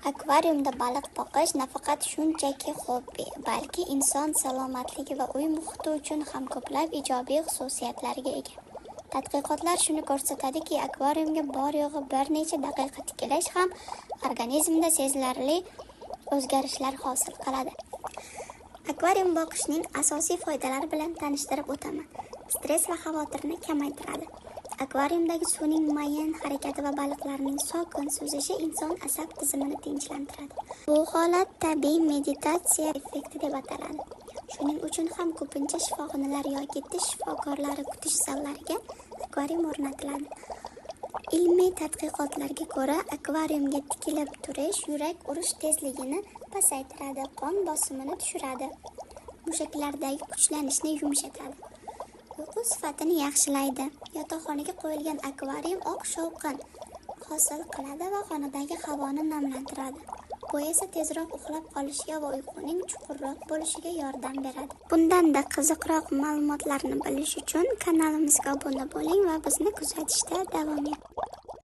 Akvariumda baliq boqish nafaqat shunchaki hobbi, balki inson salomatligi va uy muhiti uchun ham ko'plab ijobiy xususiyatlarga ega. Tadqiqotlar shuni ko'rsatadiki, akvariumga bor-yo'g'i bir necha daqiqa tikilash ham organizmda sezilarli o'zgarishlar hosil qiladi. Akvarium boqishning asosiy foydalari bilan tanishtirib o'taman. Stress va xavotirni kamaytiradi. Akvariumdagi suvning mayin harakati va baliqlarning sokin suzishi inson asab tizimini tinchlantiradi. Bu holat tabiiy meditatsiya effekti deb ataladi. Shuning uchun ham ko'pincha shifoxonalar yoki tish shifokorlari kutish zallariga akvarium o'rnatiladi. Ilmiy tadqiqotlarga ko'ra, akvariumga tikilib turish yurak urish tezligini pasaytiradi, qon bosimini tushiradi, mushaklardagi kuchlanishni yumshatadi. Uyqu sifatini yaxshilaydi. Yotoqxonaga qo'yilgan akvarium oq shovqin hosil qiladi va xonadagi havoni namlantiradi. Bu esa tezroq uxlab qolishiga va uyquning chuqurroq bo'lishiga yordam beradi. Bundan-da qiziqroq ma'lumotlarni bilish uchun kanalimizga obuna bo'ling va bizni kuzatishda davom eting.